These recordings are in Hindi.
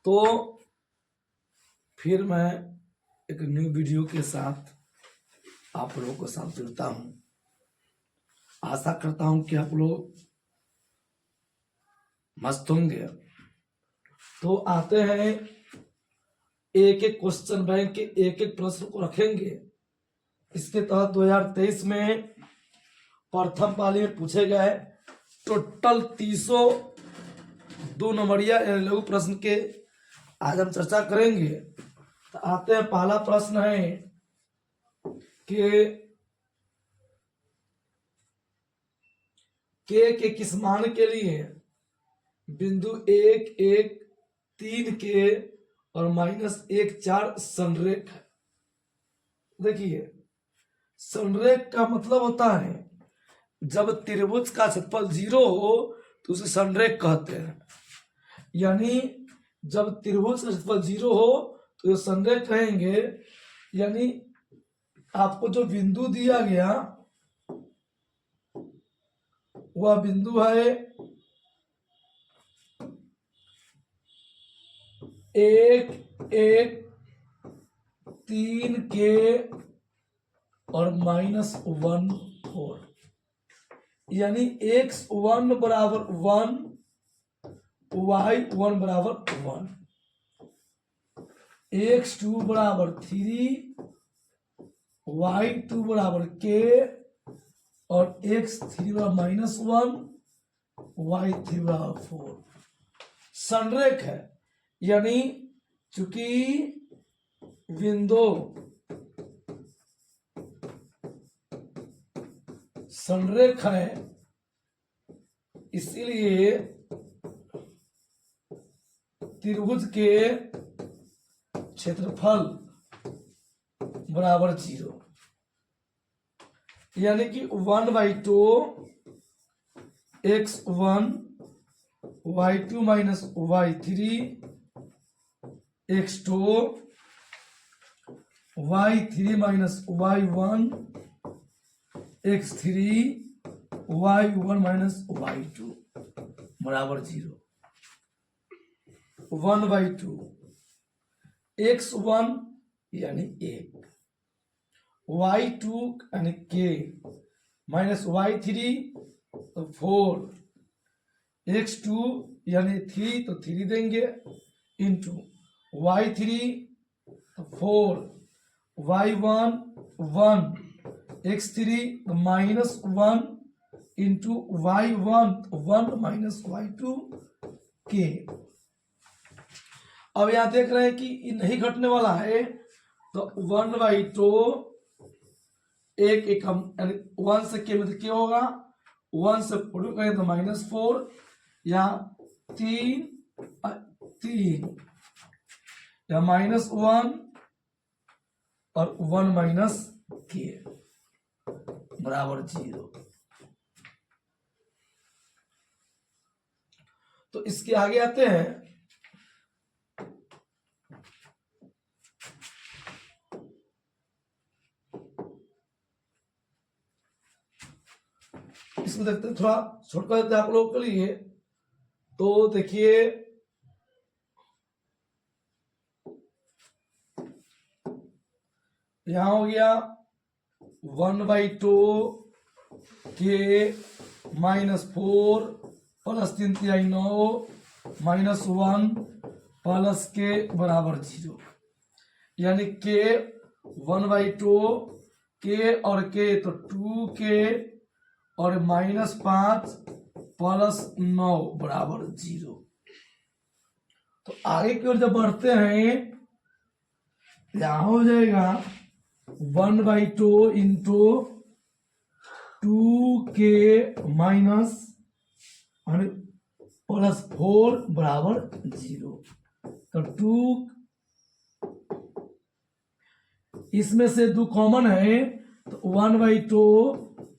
तो फिर मैं एक न्यू वीडियो के साथ आप लोगों को साथ जुड़ता हूँ। आशा करता हूँ कि आप लोग मस्त होंगे। तो आते हैं, एक एक क्वेश्चन बैंक के एक एक प्रश्न को रखेंगे। इसके तहत 2023 में प्रथम पाली में पूछे गए टोटल 302 नंबरिया लघु प्रश्न के आज हम चर्चा करेंगे। तो आते हैं, पहला प्रश्न है कि के किस मान के लिए बिंदु 1, 1, 3 के और -1, 4 संरेख है। देखिए, संरेख का मतलब होता है जब त्रिभुज का क्षेत्रफल 0 हो तो उसे संरेख कहते हैं। यानी जब त्रिभुज का क्षेत्रफल 0 हो तो ये संरेख कहेंगे। यानी आपको जो बिंदु दिया गया वह बिंदु है 1, 1, 3 के और -1, 4। यानी x1 बराबर 1, y1 बराबर 1, x2 बराबर 3, y2 बराबर k और x3 बराबर -1, y3 बराबर 4। संरेख है। यानी चूंकि बिंदु संरेख है इसीलिए त्रिभुज के क्षेत्रफल बराबर 0। यानी कि 1/2 x1 y2 minus y3 x2 y3 minus y1 x3 y1 minus y2 बराबर 0। 1/2 x1 यानी 1, y2 यानी k माइनस y3 तो 4, x2 यानी 3 तो 3 देंगे इंटू y3 तो 4, y1 1, x3 तो -1 into y1 1 minus y2 k। अब यहां देख रहे हैं कि ये नहीं घटने वाला है तो 1/2 एक हम 1 से के मतलब क्या होगा, 1 से प्रोडक्ट करें तो -4, यहाँ 3 या -1 और 1 माइनस के बराबर 0। तो इसके आगे आते हैं, इसको देखते हैं, थोड़ा छोटा देते हैं आप लोगों के लिए। तो देखिए, यहां हो गया 1/2 के -4 प्लस 3 3 9 -1 प्लस के बराबर 0। यानी के 1/2 के और के तो 2 के और -5 प्लस 9 बराबर 0। तो आगे की ओर जब बढ़ते हैं यहां हो जाएगा 1/2 इंटू 2k माइनस प्लस 4 बराबर 0। तो 2 इसमें से 2 कॉमन है तो 1/2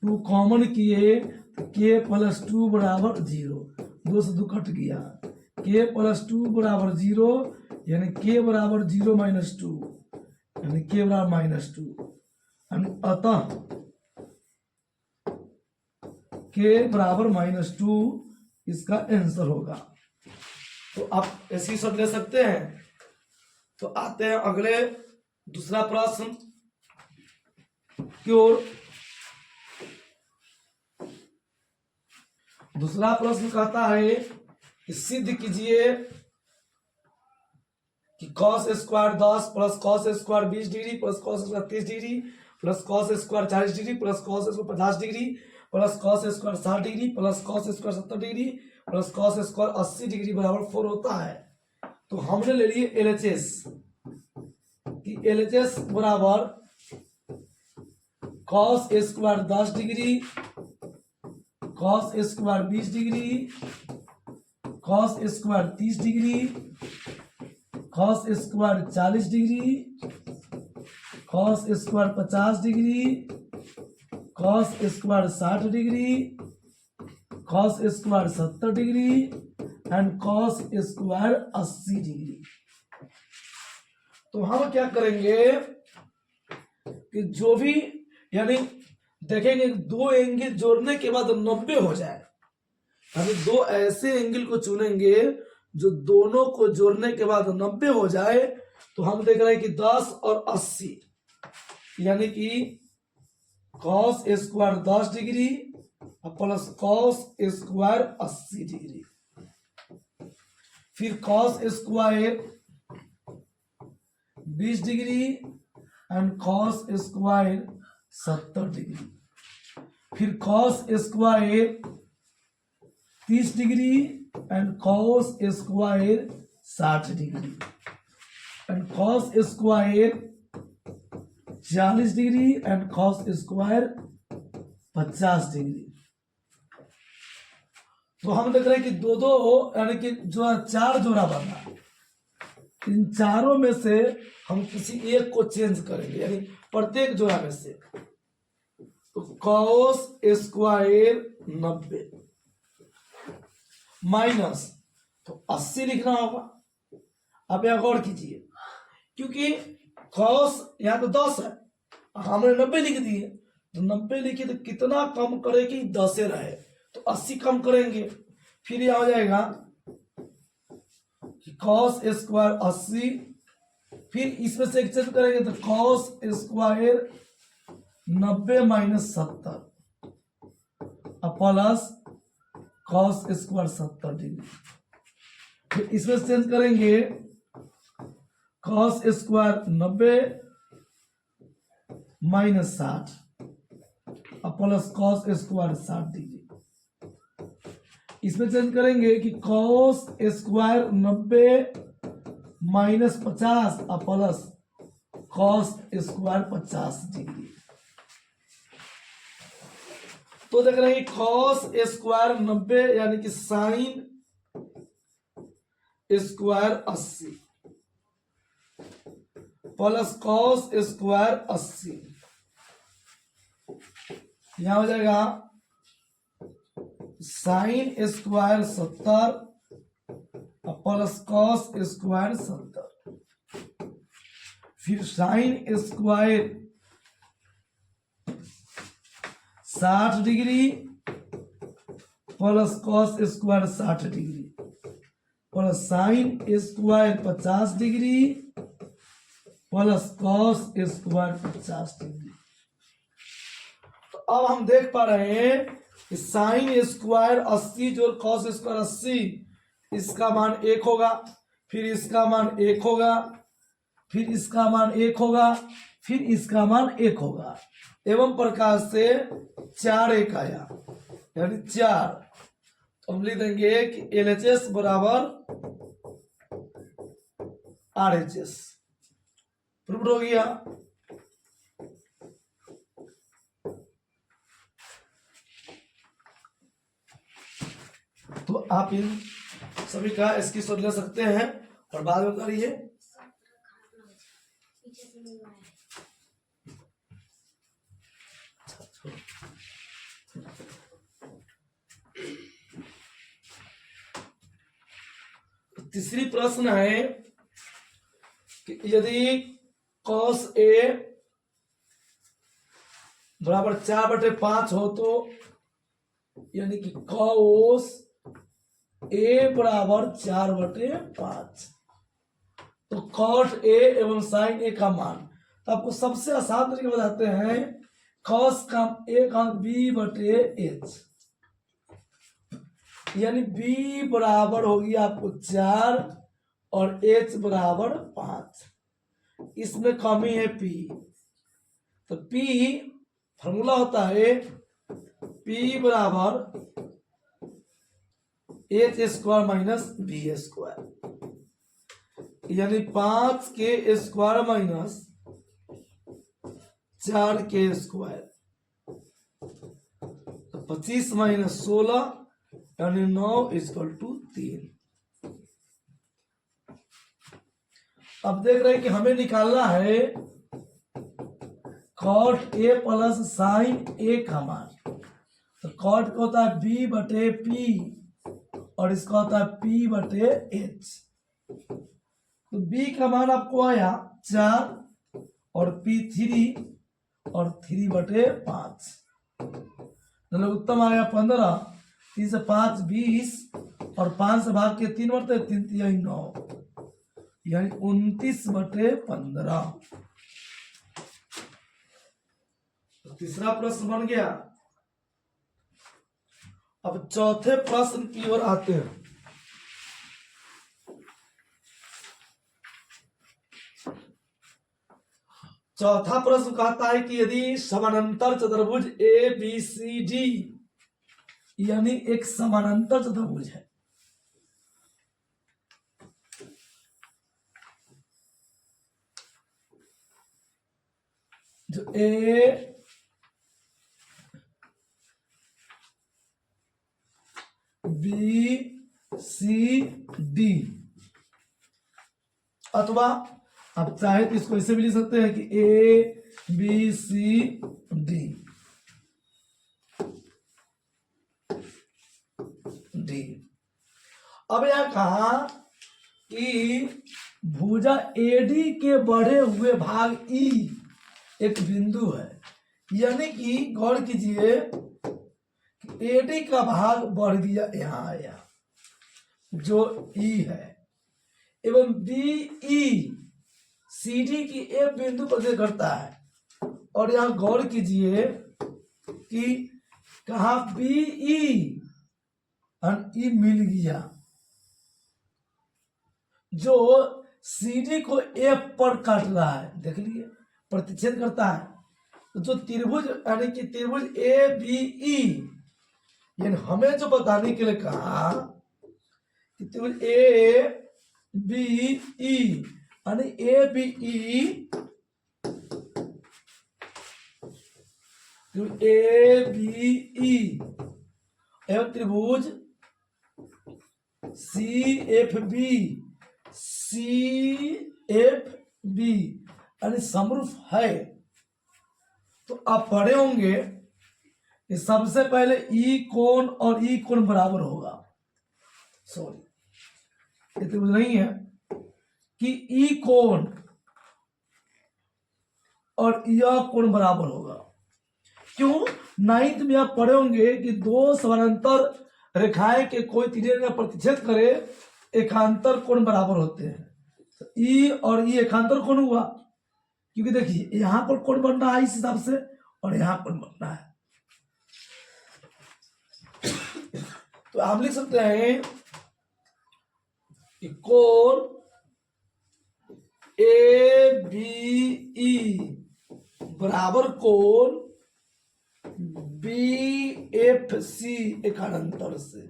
2 कॉमन किए तो k प्लस 2 बराबर 0, 2 से 2 कट गया, k प्लस 2 बराबर 0 यानी k बराबर 0 माइनस 2 यानी k बराबर -2। अतः k बराबर -2 इसका आंसर होगा। तो आप ऐसी सब ले सकते हैं। तो आते हैं अगले दूसरा प्रश्न की ओर। दूसरा प्रश्न कहता है कि सिद्ध कीजिए कि cos square 10 plus cos square 20 degree plus cos square 30 degree plus cos square 40 degree plus cos square 50 degree plus cos square 60 degree plus cos square 70 degree plus cos square 80 degree बराबर 4 होता है। तो हमने ले लिए LHS कि LHS बराबर cos square 10 degree cos square 20 degree cos square 30 degree cos square 40 degree cos square 50 degree cos square 60 degree cos square 70 degree and cos square 80 degree. तो हम क्या करेंगे कि जो भी यानी देखेंगे दो एंगल जोड़ने के बाद 90 हो जाए, यानी दो ऐसे एंगल को चुनेंगे जो दोनों को जोड़ने के बाद 90 हो जाए। तो हम देख रहे हैं कि 10 और 80 यानी कि cos square 10 degree plus cos square 80 degree, फिर cos square 20 degree and cos square 70 degree, फिर cos square 30 degree and cos square 60 degree and cos square 40 degree and cos square 50 degree. तो हम देख रहे हैं कि दो दो यानी कि जो 4 जोड़ा बना, इन चारों में से हम किसी एक को चेंज करेंगे, यानी प्रत्येक जोड़ा में से। तो cos स्क्वायर 90 माइनस तो 80 लिखना होगा। अब यहां गौर कीजिए, क्योंकि cos यहां तो 10 है, हमने 90 लिख दिए, तो 90 लिखे तो कितना कम करे कि 10 रहे, तो 80 कम करेंगे। फिर यह हो जाएगा कि cos स्क्वायर 80, फिर इसमें से एक्सचेंज करेंगे तो cos square 90 minus 70 plus cos square 70 degree, फिर इसमें चेंज करेंगे cos square 90 minus 60 plus cos square 60 degree, इसमें चेंज करेंगे कि cos square 90 minus 50 plus cos square 50 degree. तो देख रहे हैं cos स्क्वायर 90 यानी कि sine square 80 plus cos square 80, यहां हो जाएगा sine square 70 plus cos square 70, फिर sine square 60 degree plus cos square 60 degree plus sine square 50 degree plus cos square 50 degree. तो अब हम देख पा रहे हैं कि साइन स्क्वायर 80 जो cos स्क्वायर 80, इसका मान 1 होगा, फिर इसका मान 1 होगा, फिर इसका मान 1 होगा, फिर इसका मान 1 होगा, एवं प्रकार से 4 1 आया यानी 4। तो हम लिख देंगे कि LHS बराबर RHS, प्रूव हो गया। तो आप इन सभी का इसकी शोध ले सकते हैं और बाद में करिए। तीसरी प्रश्न है कि यदि cos A बराबर 4/5 हो तो यानी कि cos ए बराबर 4/5। तो कॉट ए एवं साइन ए का मान, तो आपको सबसे आसान तरीके बताते हैं। कॉस का ए का b/h, यानी b बराबर होगी आपको 4 और h बराबर 5। इसमें कमी है p, तो p फॉर्मूला होता है p बराबर h² माइनस b², यानी 5k² माइनस 4k²। तो 25 माइनस 16 यानी 9 = 3। अब देख रहे हैं कि हमें निकालना है कॉट ए प्लस साइन ए का मान। तो कॉट का होता है b/p और इसका होता है p/h। तो b का मान आपको आया 4 और p 3 और 3/5। मतलब उत्तम आया 15। 3 से 5 20 और 5 से भाग के 3 बढ़ते 3 3 9, यानी 29/15। तो तीसरा प्रश्न बन गया। अब चौथे प्रश्न की ओर आते हैं। चौथा प्रश्न कहता है कि यदि समानांतर चतुर्भुज ए बी सी डी, यानी एक समानांतर चतुर्भुज है, जो ए बी सी डी, अथवा आप चाहे तो इसको ऐसे भी लिख सकते हैं कि A B C D D. अब यह कहा कि भुजा एडी के बढ़े हुए भाग ई एक बिंदु है, यानी कि गौर कीजिए एडी का भाग बढ़ गया, यहां आया जो ई है, एवं बी ई सी डी की एक बिंदु पर करता है। और यहां गौर कीजिए कि कहा बी ई ई मिल गया, जो सी डी को एफ पर काट रहा है, देख लिए प्रतिच्छेद करता है। तो जो त्रिभुज यानी कि त्रिभुज ए बी ई, यानी हमें जो बताने के लिए कहा कि त्रिभुज ए बी ई, यानी A B E, A B E एवं त्रिभुज C F B, C F B यानी समरूप है। तो आप पढ़े होंगे कि सबसे पहले ई कोण और ई कोण बराबर होगा। सॉरी, ये त्रिभुज नहीं है कि ई कोण और यह कोण बराबर होगा। क्यों? 9th में आप पढ़े होंगे कि दो समानांतर रेखाएं के कोई तीसरे का प्रतिच्छेद करे, एकांतर कोण बराबर होते हैं। तो ई और ई एकांतर कोण हुआ, क्योंकि देखिए यहां पर कोण बनना है इस हिसाब से और यहां पर बनना है। तो हम लिख सकते हैं कि कोण ए बी ई बराबर कोण बी एफ सी एकांतर से।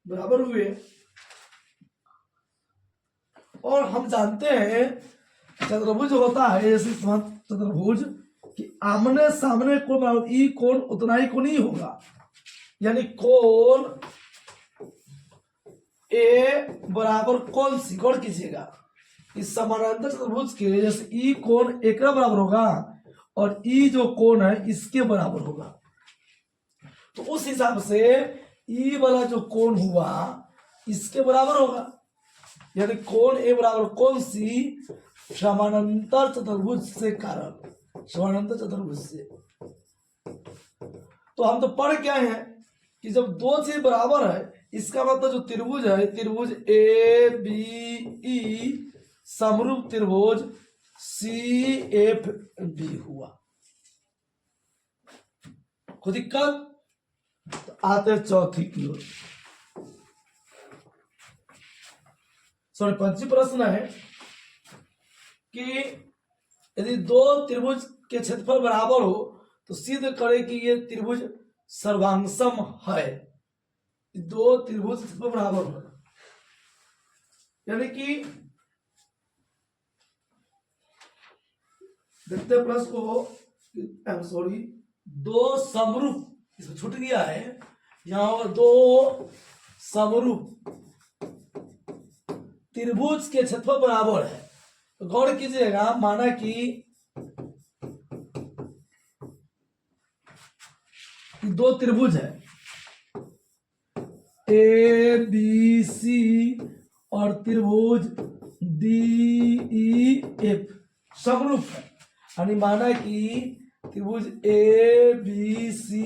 बराबर हुए। और हम जानते हैं चतुर्भुज होता है ऐसे चतुर्भुज कि आमने सामने कोण बराबर ई कोण उतना ही कोण ही होगा, यानी कोण ए बराबर कोण सी। गौर कीजिएगा इस समानांतर चतुर्भुज के जैसे ई कोण एक बराबर होगा और ई जो कोण है इसके बराबर होगा। तो उस हिसाब से ई वाला जो कोण हुआ इसके बराबर होगा, यानी कोण ए बराबर कोण सी समानांतर चतुर्भुज से कारण, समानांतर चतुर्भुज से। तो हम तो पढ़ क्या हैं कि जब दो चीज बराबर है, इसका मतलब जो त्रिभुज है, त्रिभुज ए बी ई समरूप त्रिभुज सी एफ बी हुआ। कोई दिक्कत? तो आते चौथी की ओर। सॉरी, पंचमी प्रश्न है कि यदि दो त्रिभुज के क्षेत्रफल बराबर हो तो सिद्ध करे कि ये त्रिभुज सर्वांगसम है। दो त्रिभुज क्षेत्रफल बराबर हो, यानी कि देखते प्रश्न को, सॉरी, दो समरूप, इसमें छूट गया है, यहां दो समरूप त्रिभुज के क्षेत्रफल बराबर है। तो गौर कीजिएगा, माना कि दो त्रिभुज है ए बी सी और त्रिभुज डी ई एफ समरूप है, यानी माना कि त्रिभुज ए बी सी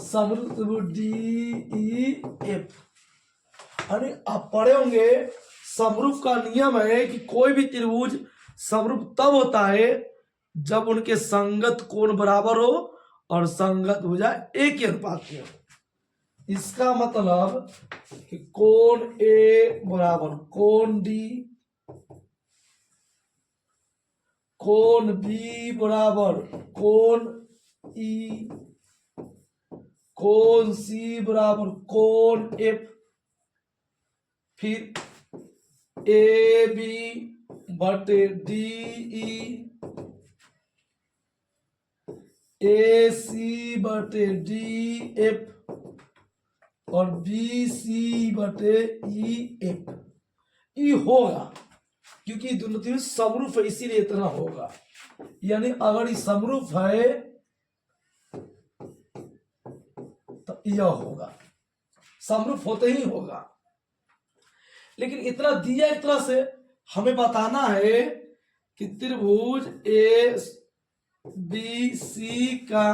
समरूप त्रिभुज डी ई एफ। यानी आप पढ़े होंगे, समरूप का नियम है कि कोई भी त्रिभुज समरूप तब होता है जब उनके संगत कोण बराबर हो और संगत भुजा एक ही अनुपात की हो। इसका मतलब कि कोण ए बराबर कोण डी, कोण बी बराबर कोण ई, कोण सी बराबर कोण एफ, फिर ए बी बटे डी ई, ए सी बटे डी एफ और बी सी बटे ई एफ। ई होगा क्योंकि दोनों त्रिभुज समरूप है, इसीलिए इतना होगा। यानी अगर ये समरूप है तो यह होगा, समरूप होते ही होगा। लेकिन इतना दिया एक तरह से हमें बताना है कि त्रिभुज ए बी सी का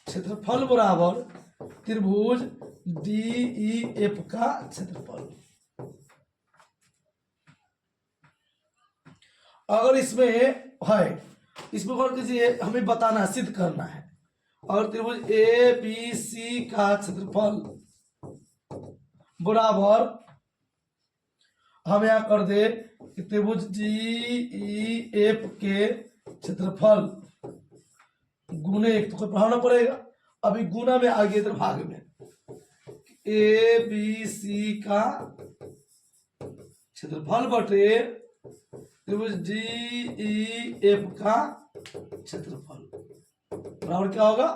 क्षेत्रफल बराबर त्रिभुज डी ई एफ का क्षेत्रफल। अगर इसमें है, इसमें गौर कीजिए, हमें बताना है, सिद्ध करना है। और त्रिभुज ए बी सी का क्षेत्रफल बराबर, हम यहां कर दे कि त्रिभुज डी ई एफ के क्षेत्रफल गुने एक, तो कोई पढ़ाना पड़ेगा, अभी गुना में आ गया, भाग में ए बी सी का क्षेत्रफल बटे त्रिभुज डी ई एफ का क्षेत्रफल बराबर क्या होगा?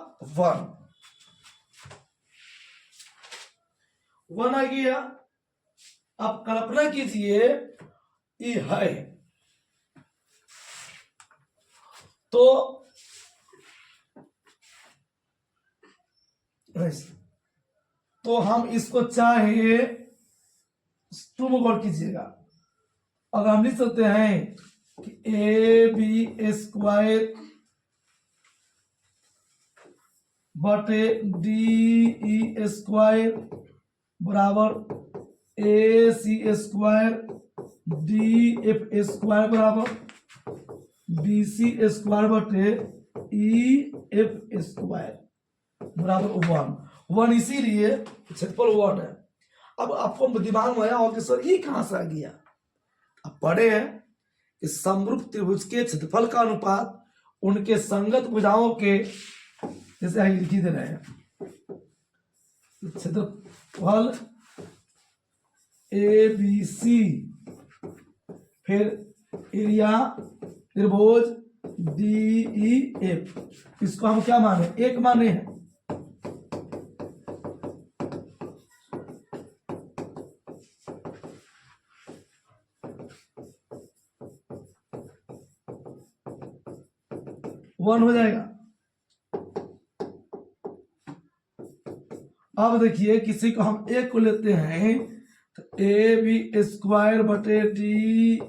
1 आ गया। अब कल्पना कीजिए ये है, तो हम इसको चाहे, तुम गौर कीजिएगा, अगर हम लिख सकते हैं कि ए बी स्क्वायर बटे डी ई स्क्वायर बराबर ए सी स्क्वायर डी एफ स्क्वायर बराबर बी सी स्क्वायर बटे ई एफ स्क्वायर बराबर 1 इसीलिए क्षेत्रफल 1 है। अब आपको दिमाग में आया होगा कि सर ये कहां से आ गया? अब पढ़े हैं कि समरूप त्रिभुज के क्षेत्रफल का अनुपात उनके संगत भुजाओं के, जैसे आगे लिखी दे रहे हैं, क्षेत्रफल ए बी सी, फिर एरिया त्रिभुज डी ई एफ, इसको हम क्या माने? एक माने हैं। वन हो जाएगा। अब देखिए, किसी को हम एक को लेते हैं तो ए बी स्क्वायर बटे डी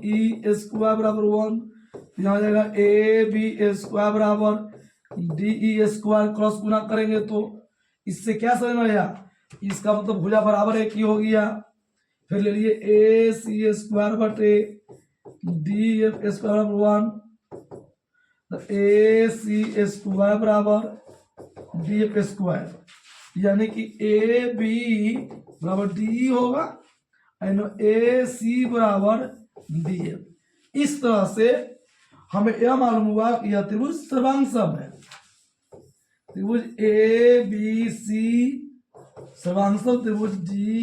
ई स्क्वायर बराबर 1, यहाँ हो जाएगा ए बी स्क्वायर बराबर डी स्क्वायर क्रॉस गुना करेंगे तो इससे क्या समझ में आया, इसका मतलब भुजा बराबर एक ही हो गया। फिर ले लिए ए सी स्क्वायर बटे डी एफ स्क्वायर बराबर 1, ए सी स्क्वायर बराबर डी एफ स्क्वायर, यानी कि ए बी बराबर डी होगा एंड ए सी बराबर डी एफ। इस तरह से हमें यह मालूम हुआ कि यह त्रिभुज सर्वांगसम है। त्रिभुज ए बी सी सर्वांगसम त्रिभुज डी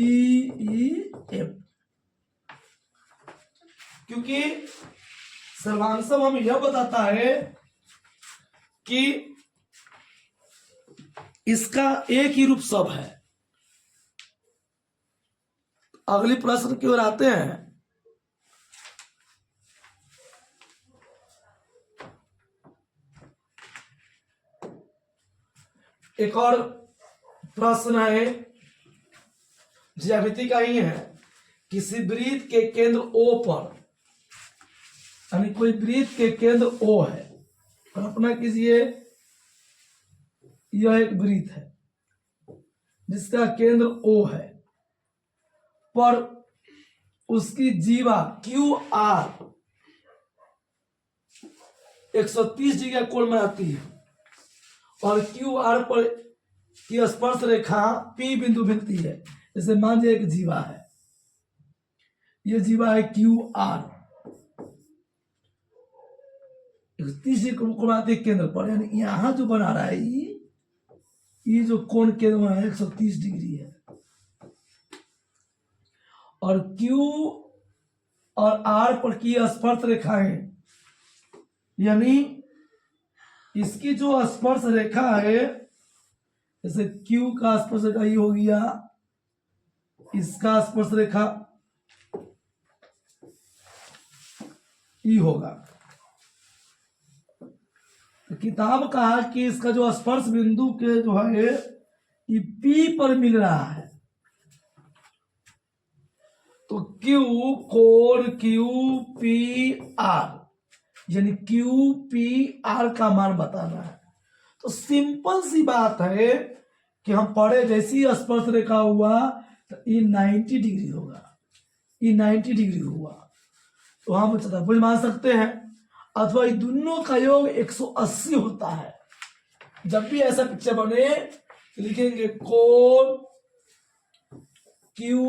ई एफ। क्योंकि सर्वांगसम हमें यह बताता है कि इसका एक ही रूप सब है। अगली प्रश्न की ओर आते हैं। एक और प्रश्न है, ज्यामिति का ही है। किसी वृत्त के केंद्र O पर, यानी कोई वृत्त के केंद्र O है, कल्पना कीजिए यह एक वृत्त है जिसका केंद्र O है, पर उसकी जीवा QR 130 डिग्री का कोण बनाती है और QR पर की स्पर्श रेखा P बिंदु मिलती है। जैसे मान लीजिए एक जीवा है, यह जीवा है QR 130 डिग्री कोण बनाती है केंद्र पर, यानी यहां जो बना रहा है ये जो कोण केंद्र बना है 130 डिग्री है। और Q और R पर की स्पर्श रेखाएं, यानी इसकी जो स्पर्श रेखा है, जैसे Q का स्पर्श रेखा ये हो गया, इसका स्पर्श रेखा ई होगा। तो किताब कहा कि इसका जो स्पर्श बिंदु के जो है ये P पर मिल रहा है, तो Q कोण QPR यानी QPR का मान बताना है। तो सिंपल सी बात है कि हम पढ़े जैसी स्पर्श रेखा हुआ तो ये 90 डिग्री होगा, ये 90 डिग्री हुआ तो हम चतुर्भुज मान सकते हैं, अथवा ये दोनों का योग 180 होता है। जब भी ऐसा पिक्चर बने तो लिखेंगे कोण QOR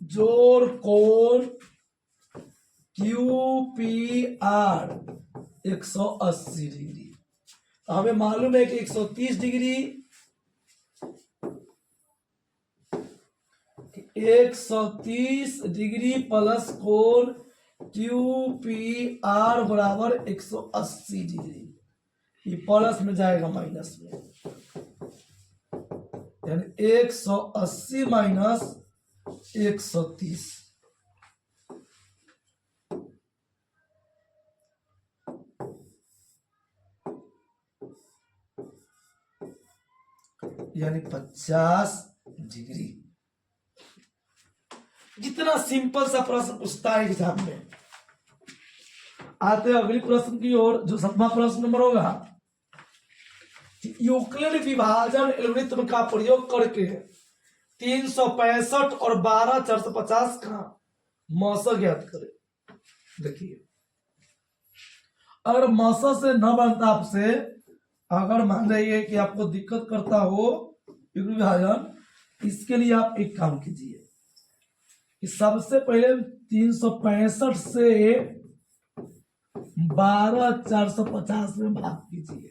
जोड़ कोण QPR 180 डिग्री। तो हमें मालूम है कि 130 डिग्री 130 डिग्री प्लस कोण QPR बराबर 180 डिग्री। ये प्लस में जाएगा माइनस में, यानी 180 माइनस 130, यानी 50 डिग्री। जितना सिंपल सा प्रश्न पूछता है एग्जाम में। आते हैं अगली प्रश्न की ओर, जो 7वां प्रश्न नंबर होगा। यूक्लिड विभाजन एल्गोरिथ्म का प्रयोग करके 365 और 12 450 का मौसा ज्ञात करें। देखिए, अगर मौसा से न बनता आपसे, अगर मान लीजिए कि आपको दिक्कत करता हो यूक्लिड विभाजन, इसके लिए आप एक काम कीजिए कि सबसे पहले 365 से 12 450 में भाग कीजिए।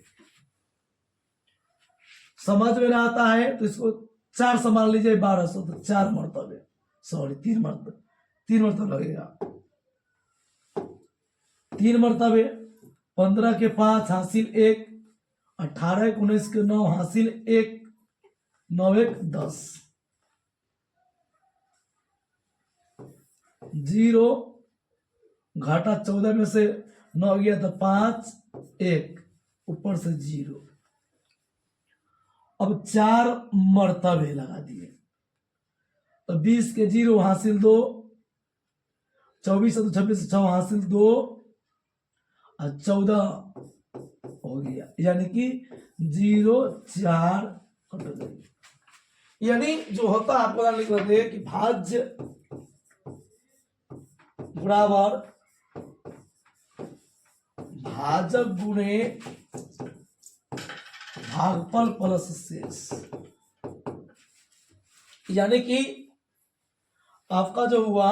समझ में ना आता है तो इसको 4 संभाल लीजिए, 1200 तो 4 मरतबे, सॉरी 3 मरतबे लगेगा। 3 मरतबे 15 के 5 हासिल 1, 18 के 19 के 9 हासिल 1, 9 1 10, 0 घाटा 14 में से 9 गया तो 5 1 ऊपर से 0। अब 4 मरतबे लगा दिए तो 20 के 0 हासिल 2, 24 तो 26 6 हासिल 2, और 14 हो गया, यानी कि 0 4 कट गई। यानी जो होता है आपको लिख रहे थे कि भाज्य बराबर भाजक गुणे भागफल प्लस शेष, यानी कि आपका जो हुआ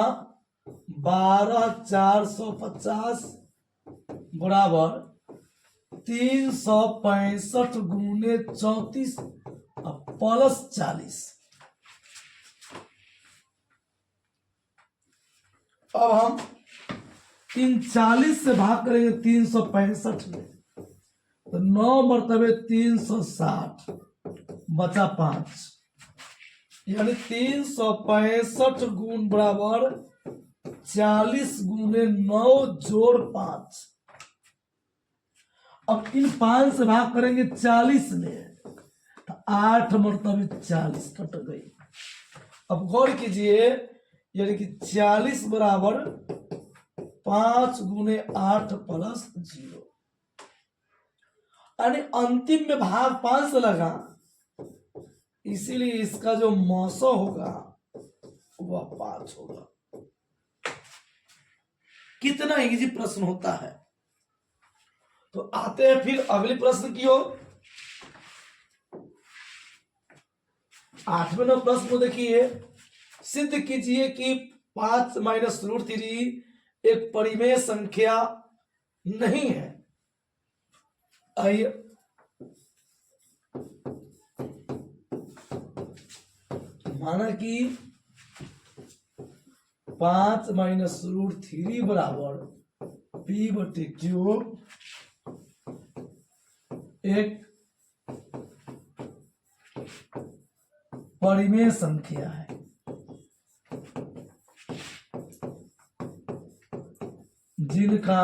12,450 बराबर 365 गुने 34 प्लस 40। अब हम इन 40 से भाग करेंगे 365 में, तो 9 मरतबे 360 बचा 5, यानी 365 गुण बराबर 40 गुने 9 जोड़ 5। अब इन 5 से भाग करेंगे 40 में, तो 8 मरतबे 40 कट गई। अब गौर कीजिए, यानी कि 40 बराबर 5 गुने 8 प्लस 0, यानी अंतिम में भाग 5 से लगा, इसीलिए इसका जो मौसो होगा वह 5 होगा। कितना इजी प्रश्न होता है। तो आते हैं फिर अगले प्रश्न की ओर। 8वें नंबर प्रश्न को देखिए, सिद्ध कीजिए कि 5 माइनस रूट 3 एक परिमेय संख्या नहीं है। आइए माना कि 5 माइनस रूट 3 बराबर पी बटे क्यू एक परिमेय संख्या है, जिनका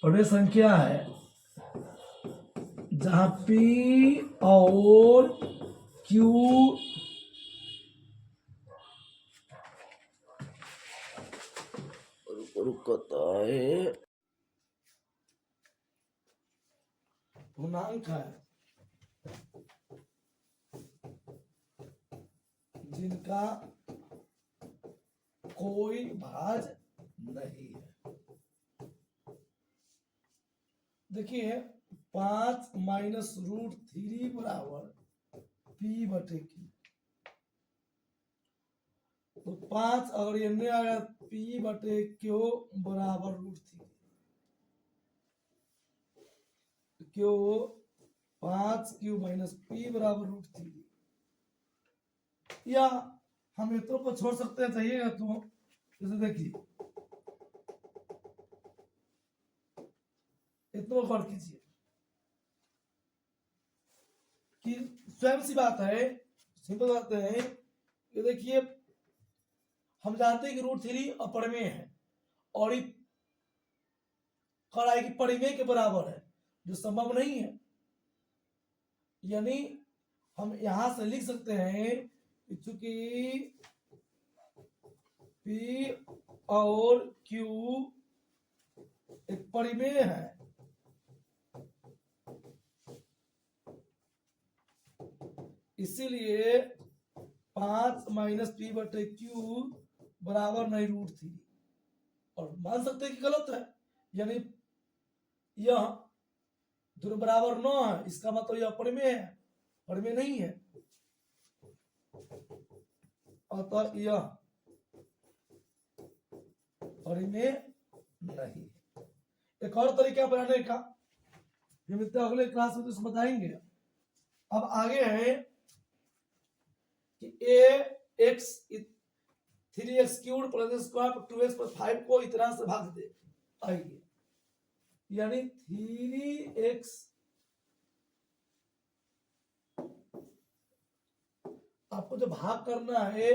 परिमेय संख्या है जहां P और Q रुकता है पूर्णांक है, जिनका कोई भाज नहीं है। देखिए 5 माइनस रूट 3 बराबर पी बटे क्यू, तो 5 अगर ये नहीं आया पी बटे क्यू बराबर root 3, Q 5 Q minus P बराबर रूट 3, या हम इतनों को छोड़ सकते हैं, चाहिएगा तो जैसे देखिए इतना गौर कीजिए कि स्वयं सी बात है, सिंपल बात है। ये देखिए हम जानते हैं कि रूट 3 अपरिमेय है और कड़ाई की परिमेय के बराबर है, जो संभव नहीं है। यानी हम यहां से लिख सकते हैं चूंकि P और Q एक परिमेय है, इसीलिए 5 माइनस पी बटे क्यू बराबर नहीं रूट 3, और मान सकते हैं कि गलत है, यानी यह दोनों बराबर 9 है, इसका मतलब यह परिमेय है, परिमेय नहीं है, अतः यह परिमेय नहीं। एक और तरीका बनाने का मिलता है अगले क्लास में, तो इसमें बताएंगे। अब आगे है कि a x 3x cube plus square 2x plus 5 को इतना से भाग दे, आइए, यानी 3x आपको जो भाग करना है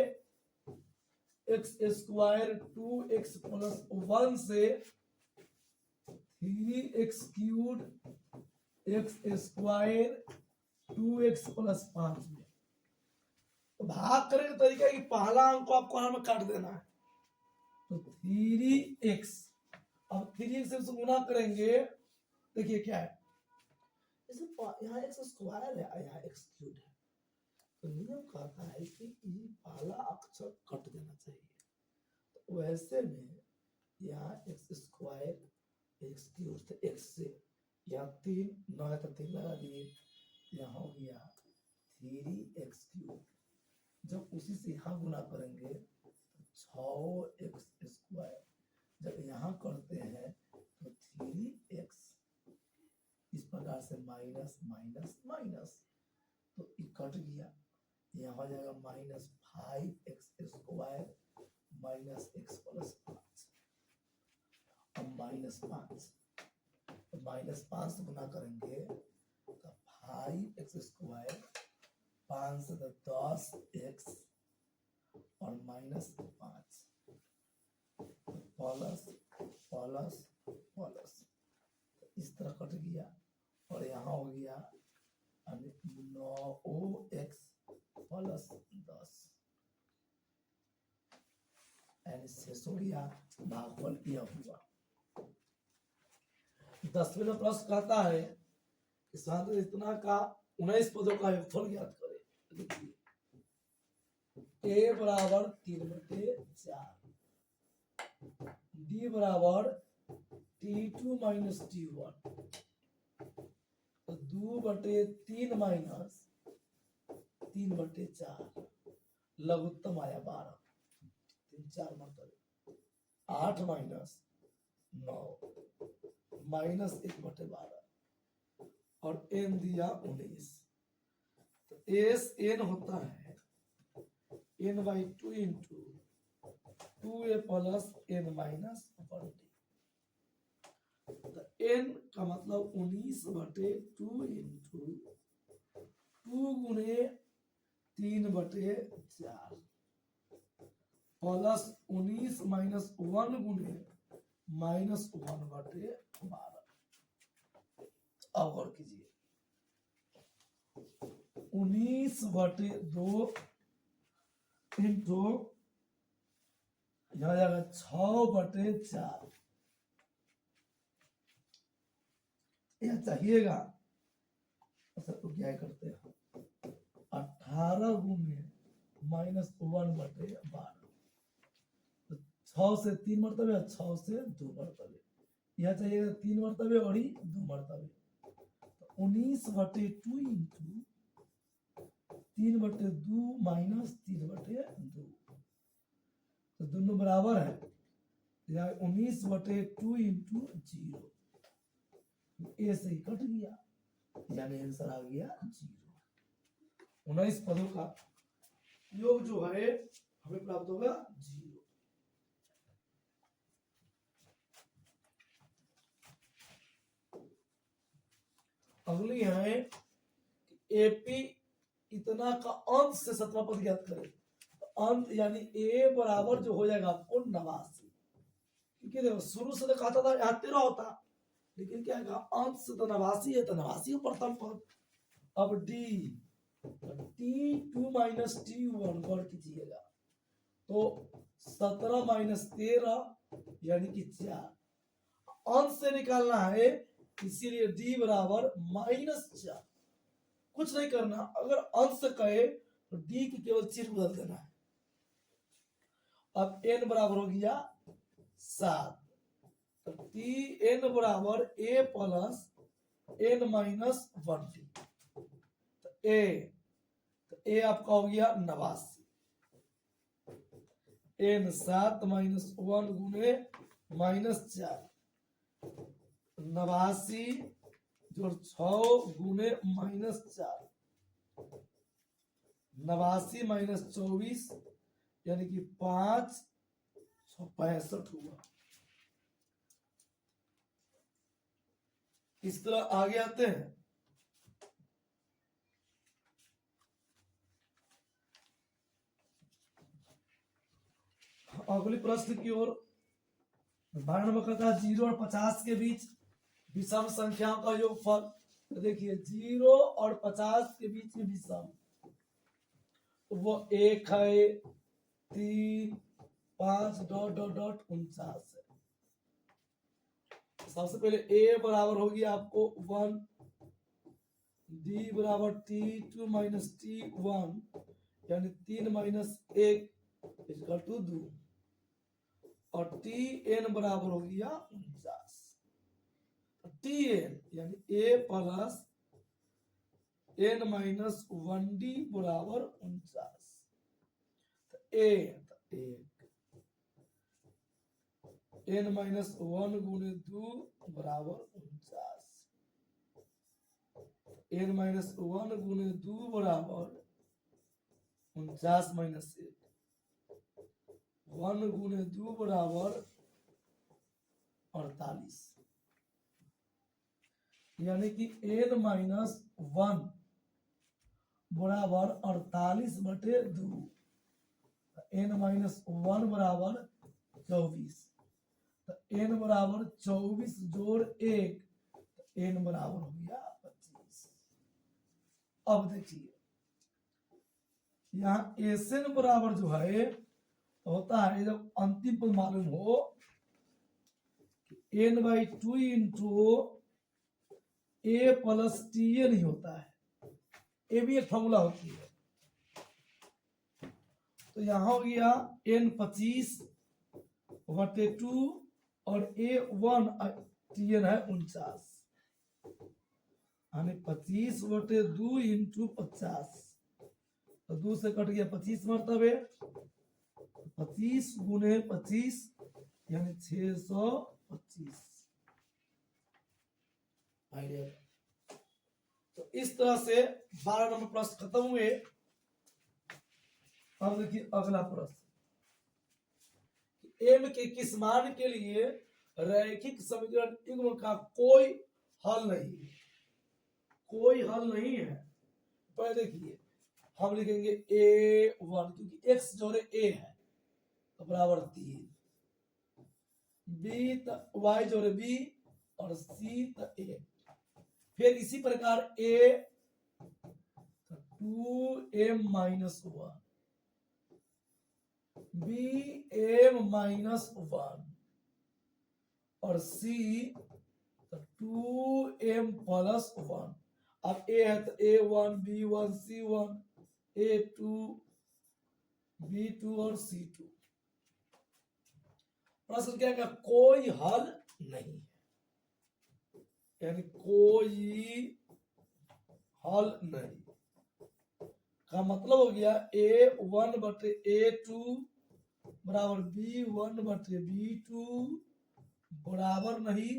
एक्स स्क्वायर 2x प्लस 1 से 3x cube x square 2x plus 5 में। तो भाग करने का तरीका है कि पहला अंक को आपको हमें काट देना है, तो 3x, अब 3x से गुना करेंगे, देखिए क्या है, यहाँ एक्स स्क्वायर है, यहाँ एक्स क्यूब है, तो नियम कहता है कि ये पहला अक्षर कट देना चाहिए। तो वैसे में यहाँ एक्स स्क्वायर एक्स क्यूब थे, एक्स से यहाँ 3 9 है तो 3 लगा दिए, यहाँ हो गया 3x क्यूब। जब उसी से यहाँ गुना करेंगे तो 6x स्क्वायर, जब यहाँ करते हैं तो 3x, इस प्रकार से माइनस माइनस माइनस, तो ये कट गया, यहाँ हो जाएगा -5x square minus x plus 5, अब -5, तो -5 से गुना करेंगे तो 5x स्क्वायर, 5 से 10x और -5 प्लस प्लस प्लस, इस तरह कट गया, और यहाँ हो गया 9x प्लस 10, यानी शेष हो गया भागफल यह हुआ। 10वें में प्रश्न कहता है इतना का 19 पदों का योगफल ज्ञात करें। a बराबर 3/4, d बराबर t2 माइनस t1, 2/3 माइनस 3/4, लघुत्तम आया 12, 3 4 मतलब 8 माइनस 9 माइनस 1/12, और n दिया 19, तो एस एन होता है n/2 into 2a plus n minus 1d, तो n का मतलब 19/2 इंटू 2 गुणे 3/4 प्लस 19 माइनस 1 गुणे -1/12। अब और कीजिए 19/2 इंटू यहाँ जाएगा 6/4, यह चाहिएगा, अच्छा तो क्या करते हैं 18 गुणे -1/12, तो 6 से 3 मरतबे, 6 से 2 मरतबे, यह चाहिएगा 3 मरतबे और ही 2 मरतबे, तो 19/2 इंटू 3/2 माइनस 3/2, तो दोनों बराबर है, यहाँ 19/2 इंटू 0, ए से ही कट गया, यानी आंसर आ गया 0। 19 पदों का योग जो है हमें प्राप्त होगा 0। अगली है एपी इतना का अंत से 7वां पद ज्ञात करें, अंत यानी ए बराबर जो हो जाएगा आपको 89, क्योंकि देखो शुरू से तो कहता था यहाँ 13 होता, लेकिन क्या है अंत से तो 89 है, तो 89 प्रथम पद। अब डी t2 माइनस t1 गौर कीजिएगा, तो 17 माइनस 13 यानी कि 4, अंत से निकालना है, इसीलिए d बराबर -4, कुछ नहीं करना, अगर अंश से कहे तो d की केवल चिन्ह बदल देना है। अब n बराबर हो गया 7, तो n बराबर a plus n minus 1d, तो a आपका हो गया 89, n 7 माइनस 1 गुणे -4, 89 जोड़ 6 गुणे -4, 89 माइनस 24 यानी कि 565 हुआ। इस तरह आगे आते हैं, अगली प्रश्न की ओर। 12 नंबर कहता है 0 और 50 के बीच विषम संख्याओं का योगफल। तो देखिए 0 और 50 के बीच में विषम, वो 1 है, 3, 5 डॉट डॉट डॉट 49 है। सबसे पहले a बराबर होगी आपको 1, d बराबर t2 माइनस t1 यानी 3 माइनस 1 इक्वल टू 2, और tn बराबर हो गया 49। tn यानी a plus n minus 1d बराबर 49। n माइनस 1 गुणे 2 बराबर 49। n माइनस 1 गुणे 2 बराबर 49 माइनस 1 गुणे 2 बराबर 48, यानी कि n माइनस 1 बराबर 48 बटे 2, n माइनस 1 बराबर 24, तो n बराबर 24 जोड़ 1, तो n बराबर हो गया 25। अब देखिए यहाँ एसएन बराबर जो है होता है जब अंतिम पद मालूम हो n/2 इंटू ए प्लस टी एन ही होता है, ये भी एक फॉर्मूला होती है। तो यहाँ हो गया n 25 बटे 2 और a1 टी एन है 49, यानी 25 बटे 2 इंटू 50, तो 2 से कट गया 25 मरतबे, 25 गुने 25 यानी 625। तो इस तरह से 12 नंबर प्रश्न खत्म हुए। अब देखिए अगला प्रश्न, m के किस मान के लिए रैखिक समीकरण युग्म का कोई हल नहीं है, कोई हल नहीं है। पहले देखिए हम लिखेंगे a1 क्योंकि x जोड़े a है तो बराबर 3, b y जोड़े b और c तो a, फिर इसी प्रकार a 2m minus 1, b m minus 1 और c 2m प्लस 1। अब a है तो a1 b1 c1 a2 b2 और c2। प्रश्न क्या है, कोई हल नहीं है, यानी कोई हल नहीं का मतलब हो गया a1 बटे a2 बराबर b1 बटे b2 बराबर नहीं